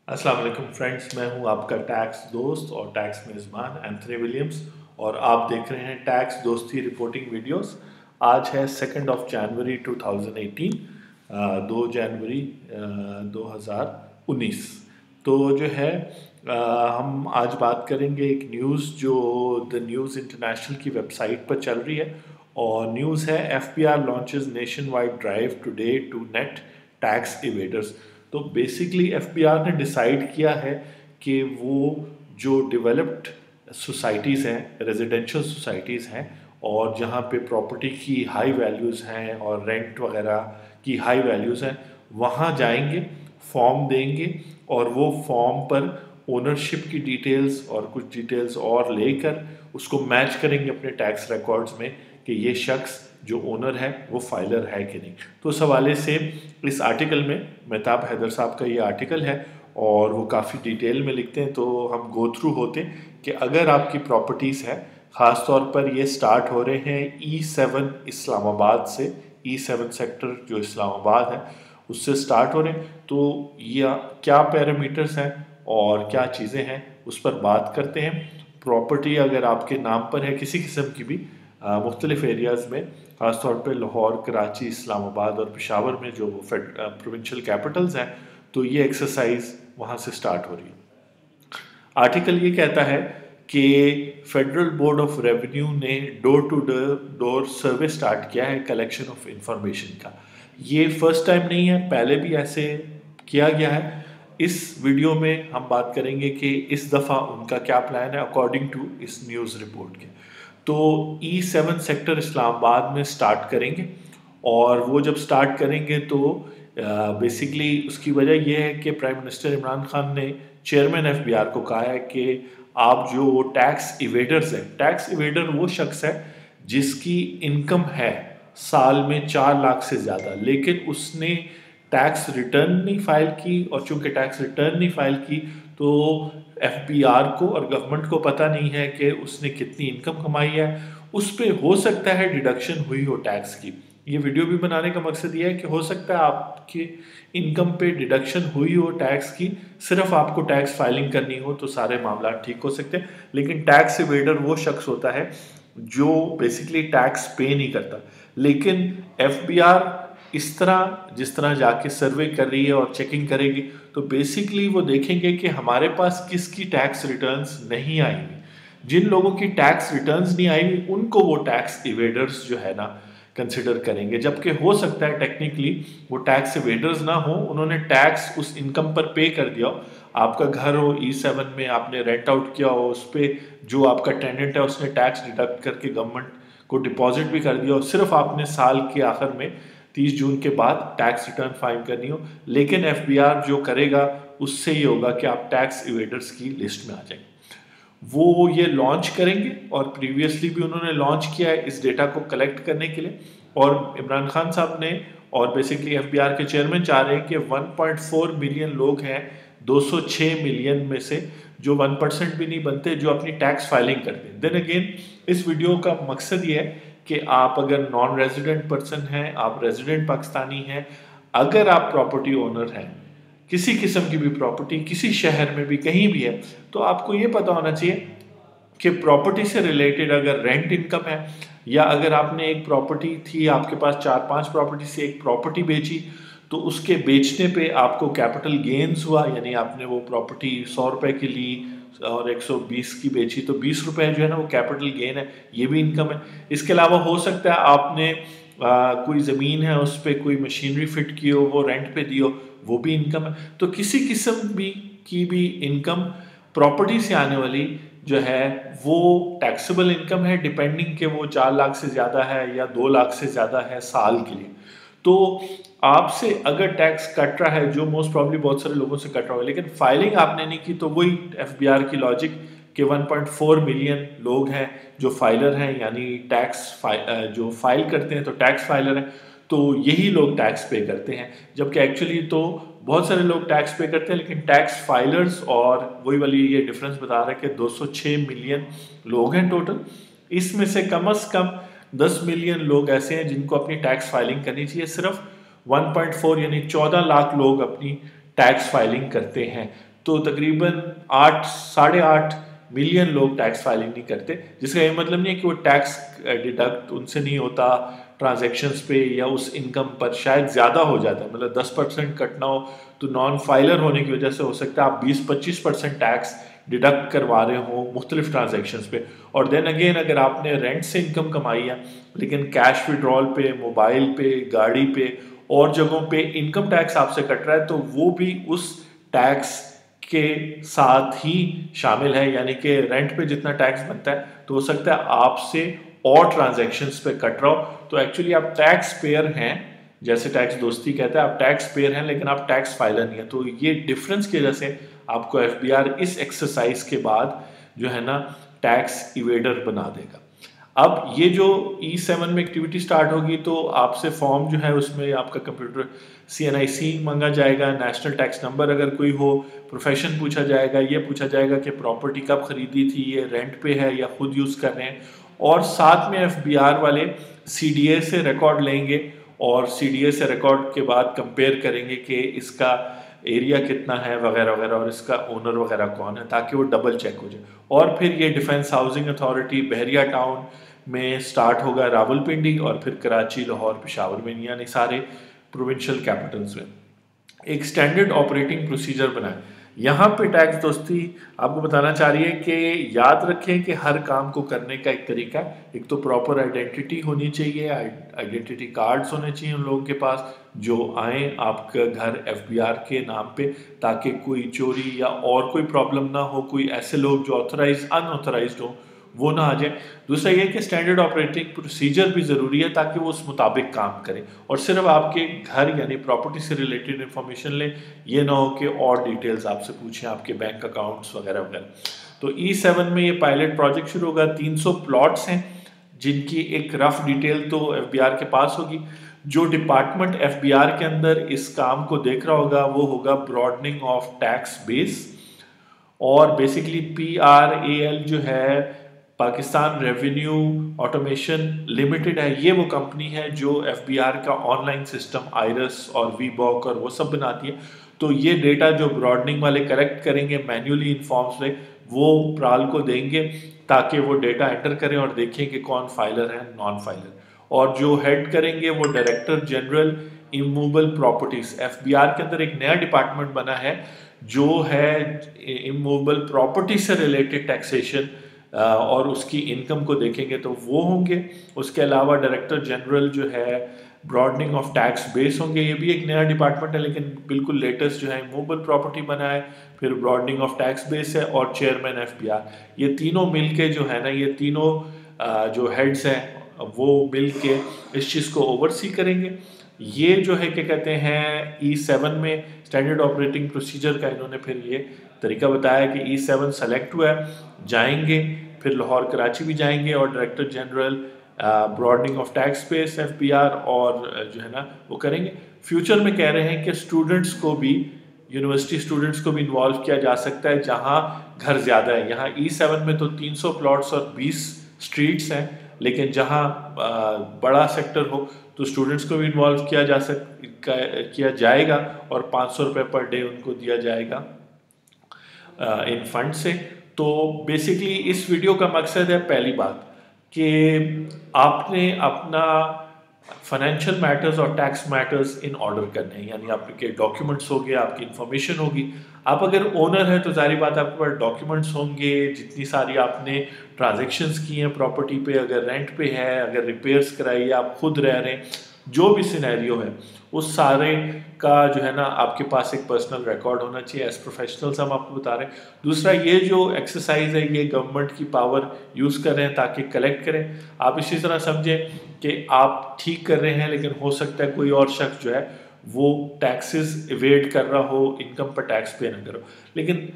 अस्सलाम वालेकुम फ्रेंड्स, मैं हूं आपका टैक्स दोस्त और टैक्स मेज़बान एंथनी विलियम्स और आप देख रहे हैं टैक्स दोस्ती रिपोर्टिंग वीडियोस। आज है 2 जनवरी 2018, 2 जनवरी 2019। तो जो है हम आज बात करेंगे एक न्यूज़ जो द न्यूज़ इंटरनेशनल की वेबसाइट पर चल रही है और न्यूज़ है FBI launches nationwide drive today to net tax evaders. तो बेसिकली FBI ने डिसाइड किया है कि वो जो डेवलप्ड सोसाइटीज़ हैं, रेजिडेंशियल सोसाइटीज़ हैं और जहाँ पे प्रॉपर्टी की हाई वैल्यूज़ हैं और रेंट वगैरह की हाई वैल्यूज़ हैं, वहाँ जाएंगे, फॉर्म देंगे और वो फॉर्म पर ओनरशिप की डिटेल्स और कुछ डिटेल्स और लेकर उसको मैच करेंगे अपने टैक्स रिकॉर्ड्स में कि ये शख्स जो ओनर है वो फाइलर है कि नहीं। तो उस हवाले से इस आर्टिकल में मेहताब हैदर साहब का ये आर्टिकल है और वो काफ़ी डिटेल में लिखते हैं। तो हम गो थ्रू होते हैं कि अगर आपकी प्रॉपर्टीज़ है, ख़ास तौर पर ये स्टार्ट हो रहे हैं E7 इस्लामाबाद से। E7 सेक्टर जो इस्लामाबाद है उससे स्टार्ट हो रहे हैं। तो ये क्या पैरामीटर्स हैं और क्या चीज़ें हैं उस पर बात करते हैं। प्रॉपर्टी अगर आपके नाम पर है किसी किस्म की भी मुख्तलिफ एरियाज़ में, ख़ासतौर पर लाहौर, कराची, इस्लामाबाद और पेशावर में जो प्रोविंशियल कैपिटल्स हैं, तो ये एक्सरसाइज वहाँ से स्टार्ट हो रही है। आर्टिकल ये कहता है कि फेडरल बोर्ड ऑफ रेवेन्यू ने door to door survey start किया है कलेक्शन ऑफ इंफॉर्मेशन का। ये फर्स्ट टाइम नहीं है, पहले भी ऐसे किया गया है। इस वीडियो में हम बात करेंगे कि इस दफ़ा उनका क्या प्लान है अकॉर्डिंग टू इस न्यूज़ रिपोर्ट के। तो E7 सेक्टर इस्लामाबाद में स्टार्ट करेंगे और वो जब स्टार्ट करेंगे तो बेसिकली उसकी वजह यह है कि प्राइम मिनिस्टर इमरान खान ने चेयरमैन FBI को कहा है कि आप जो टैक्स इवेडर्स हैं, टैक्स इवेडर वो शख्स है जिसकी इनकम है साल में 4 लाख से ज़्यादा, लेकिन उसने टैक्स रिटर्न नहीं फाइल की और चूंकि टैक्स रिटर्न नहीं फाइल की तो FBI को और गवर्नमेंट को पता नहीं है कि उसने कितनी इनकम कमाई है। उस पर हो सकता है डिडक्शन हुई हो टैक्स की। ये वीडियो भी बनाने का मकसद ये है कि हो सकता है आपके इनकम पे डिडक्शन हुई हो टैक्स की, सिर्फ आपको टैक्स फाइलिंग करनी हो तो सारे मामला ठीक हो सकते हैं। लेकिन टैक्स इवेडर वो शख्स होता है जो बेसिकली टैक्स पे नहीं करता। लेकिन FBI इस तरह जिस तरह जाके सर्वे कर रही है और चेकिंग करेगी तो बेसिकली वो देखेंगे कि हमारे पास किसकी टैक्स रिटर्न्स नहीं आई हुई। जिन लोगों की टैक्स रिटर्न्स नहीं आई हुई उनको वो टैक्स इवेडर्स जो है ना कंसिडर करेंगे, जबकि हो सकता है टेक्निकली वो टैक्स इवेडर्स ना हो, उन्होंने टैक्स उस इनकम पर पे कर दिया हो। आपका घर हो E7 में, आपने रेंट आउट किया हो, उस पर जो आपका टेनेंट है उसने टैक्स डिडक्ट करके गवर्नमेंट को डिपॉजिट भी कर दिया हो, सिर्फ आपने साल के आखिर में 30 जून के बाद टैक्स रिटर्न फाइल करनी हो। लेकिन FBI जो करेगा उससे ये होगा कि आप टैक्स इवेडर्स की लिस्ट में आ जाएंगे। वो ये लॉन्च करेंगे और प्रीवियसली भी उन्होंने लॉन्च किया है इस डेटा को कलेक्ट करने के लिए। और इमरान खान साहब ने और बेसिकली FBI के चेयरमैन चाह रहे हैं कि 1.4 मिलियन लोग हैं 206 मिलियन में से जो 1% भी नहीं बनते जो अपनी टैक्स फाइलिंग करते हैं। देन अगेन इस वीडियो का मकसद ये है कि आप अगर नॉन रेजिडेंट पर्सन हैं, आप रेजिडेंट पाकिस्तानी हैं, अगर आप प्रॉपर्टी ओनर हैं, किसी किस्म की भी प्रॉपर्टी किसी शहर में भी कहीं भी है, तो आपको ये पता होना चाहिए कि प्रॉपर्टी से रिलेटेड अगर रेंट इनकम है या अगर आपने एक प्रॉपर्टी थी, आपके पास 4-5 प्रॉपर्टी से एक प्रॉपर्टी बेची तो उसके बेचने पे आपको कैपिटल गेन्स हुआ, यानी आपने वो प्रॉपर्टी 100 रुपए की ली और 120 की बेची तो 20 रुपए जो है ना वो कैपिटल गेन है, ये भी इनकम है। इसके अलावा हो सकता है आपने कोई ज़मीन है उस पर कोई मशीनरी फिट की हो, वो रेंट पे दी हो, वो भी इनकम है। तो किसी किस्म की भी इनकम प्रॉपर्टी से आने वाली जो है वो टैक्सेबल इनकम है, डिपेंडिंग कि वो 4 लाख से ज़्यादा है या 2 लाख से ज़्यादा है साल के लिए। तो आपसे अगर टैक्स कट रहा है, जो मोस्ट प्रॉब्ली बहुत सारे लोगों से कट रहा है, लेकिन फाइलिंग आपने नहीं की, तो वही FBI की लॉजिक कि 1.4 मिलियन लोग हैं जो फाइलर हैं, यानी जो फाइल करते हैं तो टैक्स फाइलर हैं, तो यही लोग टैक्स पे करते हैं। जबकि एक्चुअली तो बहुत सारे लोग टैक्स पे करते हैं, लेकिन टैक्स फाइलर्स और वही वाली ये डिफरेंस बता रहा है कि 206 मिलियन लोग हैं टोटल। इसमें से कम 10 मिलियन लोग ऐसे हैं जिनको अपनी टैक्स फाइलिंग करनी चाहिए। सिर्फ 1.4 यानी 14 लाख लोग अपनी टैक्स फाइलिंग करते हैं। तो तकरीबन 8 साढ़े 8 मिलियन लोग टैक्स फाइलिंग नहीं करते, जिसका ये मतलब नहीं है कि वो टैक्स डिडक्ट उनसे नहीं होता ट्रांजैक्शंस पे या उस इनकम पर, शायद ज़्यादा हो जाता है, मतलब 10% कटना हो तो नॉन फाइलर होने की वजह से हो सकता है आप 20-25% टैक्स डिडक्ट करवा रहे हो मुख्तलिफ ट्रांजेक्शन्स पे। और देन अगेन अगर आपने रेंट से इनकम कमाई है लेकिन कैश विड्रॉल पे, मोबाइल पे, गाड़ी पे और जगहों पे इनकम टैक्स आपसे कट रहा है, तो वो भी उस टैक्स के साथ ही शामिल है, यानी कि रेंट पे जितना टैक्स बनता है तो हो सकता है आपसे और ट्रांजैक्शंस पे कट रहा हो। तो एक्चुअली आप टैक्स पेयर हैं, जैसे टैक्स दोस्ती कहता है, आप टैक्स पेयर हैं लेकिन आप टैक्स फाइलर नहीं है। तो ये डिफरेंस की वजह से आपको एफबीआर इस एक्सरसाइज के बाद जो है ना टैक्स इवेडर बना देगा। अब ये जो E7 में एक्टिविटी स्टार्ट होगी तो आपसे फॉर्म जो है उसमें आपका कंप्यूटर CNIC मांगा जाएगा, नेशनल टैक्स नंबर अगर कोई हो, प्रोफेशन पूछा जाएगा, ये पूछा जाएगा कि प्रॉपर्टी कब खरीदी थी, ये रेंट पे है या खुद यूज़ कर रहे हैं, और साथ में एफबीआर वाले CDA से रिकॉर्ड लेंगे और CDA से रिकॉर्ड के बाद कंपेयर करेंगे कि इसका एरिया कितना है वगैरह वगैरह और इसका ओनर वगैरह कौन है, ताकि वो डबल चेक हो जाए। और फिर ये डिफेंस हाउसिंग अथॉरिटी बहरिया टाउन में स्टार्ट होगा, रावलपिंडी, और फिर कराची, लाहौर, पेशावर में, यानी सारे प्रोविंशियल कैपिटल्स में एक स्टैंडर्ड ऑपरेटिंग प्रोसीजर बनाए। यहाँ पे टैक्स दोस्ती आपको बताना चाह रही है कि याद रखें कि हर काम को करने का एक तरीका है। एक तो प्रॉपर आइडेंटिटी होनी चाहिए, आइडेंटिटी कार्ड्स होने चाहिए उन लोगों के पास जो आए आपका घर एफबीआर के नाम पे, ताकि कोई चोरी या और कोई प्रॉब्लम ना हो, कोई ऐसे लोग जो ऑथराइज अनऑथराइज्ड हो वो ना आ जाए। दूसरा ये कि स्टैंडर्ड ऑपरेटिंग प्रोसीजर भी ज़रूरी है ताकि वो उस मुताबिक काम करें और सिर्फ आपके घर यानी प्रॉपर्टी से रिलेटेड इंफॉर्मेशन लें, ये ना हो कि और डिटेल्स आपसे पूछें, आपके बैंक अकाउंट्स वगैरह वगैरह। तो E7 में ये पायलट प्रोजेक्ट शुरू होगा। 300 प्लॉट्स हैं जिनकी एक रफ डिटेल तो एफबीआर के पास होगी। जो डिपार्टमेंट एफबीआर के अंदर इस काम को देख रहा होगा वो होगा ब्रॉडनिंग ऑफ टैक्स बेस, और बेसिकली PRAL जो है पाकिस्तान रेवेन्यू ऑटोमेशन लिमिटेड है, ये वो कंपनी है जो एफबीआर का ऑनलाइन सिस्टम आयरस और VBOC और वो सब बनाती है। तो ये डेटा जो ब्रॉडनिंग वाले कलेक्ट करेंगे मैन्युअली इन फॉर्म्स में, वो प्राल को देंगे ताकि वो डेटा एंटर करें और देखें कि कौन फाइलर है नॉन फाइलर। और जो हेड करेंगे वो director general immovable properties. FBR के अंदर एक नया डिपार्टमेंट बना है जो है इमूवेबल प्रॉपर्टी से रिलेटेड टैक्सेशन और उसकी इनकम को देखेंगे तो वो होंगे। उसके अलावा डायरेक्टर जनरल जो है ब्रॉडनिंग ऑफ टैक्स बेस होंगे, ये भी एक नया डिपार्टमेंट है लेकिन बिल्कुल लेटेस्ट जो है मूवेबल प्रॉपर्टी बना है, फिर ब्रॉडनिंग ऑफ टैक्स बेस है और चेयरमैन एफबीआर। ये तीनों मिलके जो है ना, ये तीनों जो हेड्स हैं वो मिल के इस चीज़ को ओवरसी करेंगे। ये जो है क्या कहते हैं E7 में स्टैंडर्ड ऑपरेटिंग प्रोसीजर का इन्होंने फिर ये तरीका बताया कि E7 सेलेक्ट हुआ है, जाएंगे फिर लाहौर कराची भी जाएंगे और director general broadening of tax base FBR और जो है ना वो करेंगे। फ्यूचर में कह रहे हैं कि स्टूडेंट्स को भी, यूनिवर्सिटी स्टूडेंट्स को भी इन्वॉल्व किया जा सकता है जहाँ घर ज़्यादा है। यहाँ E7 में तो 300 प्लॉट्स और 20 स्ट्रीट्स हैं, लेकिन जहाँ बड़ा सेक्टर हो तो स्टूडेंट्स को भी इन्वॉल्व किया जाएगा और 500 रुपये पर डे उनको दिया जाएगा इन फंड से। तो बेसिकली इस वीडियो का मकसद है पहली बात कि आपने अपना फाइनेंशियल मैटर्स और टैक्स मैटर्स इन ऑर्डर करने हैं, यानी आपके डॉक्यूमेंट्स होंगे, आपकी इन्फॉर्मेशन होगी। आप अगर ओनर है तो जाहिर बात आपके पास डॉक्यूमेंट्स होंगे, जितनी सारी आपने ट्रांजैक्शंस की हैं प्रॉपर्टी पे, अगर रेंट पे है, अगर रिपेयर्स कराई है, आप खुद रह रहे हैं, जो भी सिनेरियो है उस सारे का जो है ना आपके पास एक पर्सनल रिकॉर्ड होना चाहिए। एज प्रोफेशनल्स हम आपको बता रहे हैं। दूसरा, ये जो एक्सरसाइज है ये गवर्नमेंट की पावर यूज़ कर रहे हैं ताकि कलेक्ट करें। आप इसी तरह समझें कि आप ठीक कर रहे हैं लेकिन हो सकता है कोई और शख्स जो है वो टैक्सेस इवेड कर रहा हो, इनकम पर टैक्स पे ना करो। लेकिन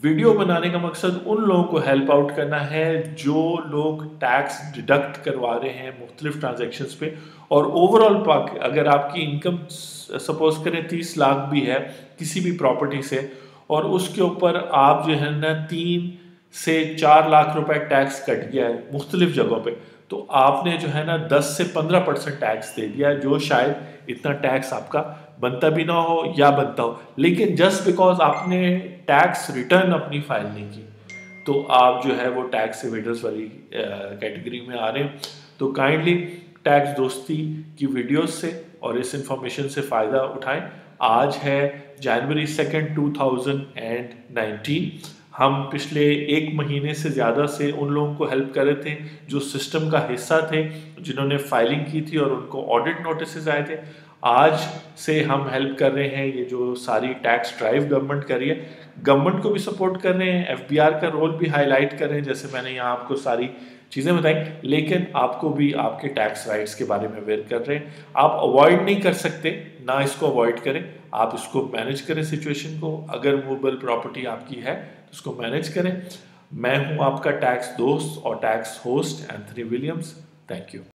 वीडियो बनाने का मकसद उन लोगों को हेल्प आउट करना है जो लोग टैक्स डिडक्ट करवा रहे हैं मुख्तलिफ ट्रांजेक्शन्स पे, और ओवरऑल अगर आपकी इनकम सपोज करें 30 लाख भी है किसी भी प्रॉपर्टी से और उसके ऊपर आप जो है ना 3 से 4 लाख रुपए टैक्स कट गया है मुख्तलिफ जगहों पे, तो आपने जो है ना 10 से 15% टैक्स दे दिया जो शायद इतना टैक्स आपका बनता भी ना हो या बनता हो, लेकिन जस्ट बिकॉज आपने टैक्स रिटर्न अपनी फाइल नहीं की तो आप जो है वो टैक्स एवेडर्स वाली कैटेगरी में आ रहे हैं। तो काइंडली टैक्स दोस्ती की वीडियोस से और इस इंफॉर्मेशन से फ़ायदा उठाएं। आज है जनवरी 2, 2019। हम पिछले एक महीने से ज़्यादा से उन लोगों को हेल्प कर रहे थे जो सिस्टम का हिस्सा थे, जिन्होंने फाइलिंग की थी और उनको ऑडिट नोटिस आए थे। आज से हम हेल्प कर रहे हैं ये जो सारी टैक्स ड्राइव गवर्नमेंट कर रही है, गवर्नमेंट को भी सपोर्ट कर रहे हैं, एफबीआर का रोल भी हाईलाइट कर रहे हैं जैसे मैंने यहाँ आपको सारी चीज़ें बताई, लेकिन आपको भी आपके टैक्स राइट्स के बारे में अवेयर कर रहे हैं। आप अवॉइड नहीं कर सकते, ना इसको अवॉइड करें, आप इसको मैनेज करें सिचुएशन को। अगर मूवेबल प्रॉपर्टी आपकी है तो उसको मैनेज करें। मैं हूँ आपका टैक्स दोस्त और tax host Anthony Williams. Thank you.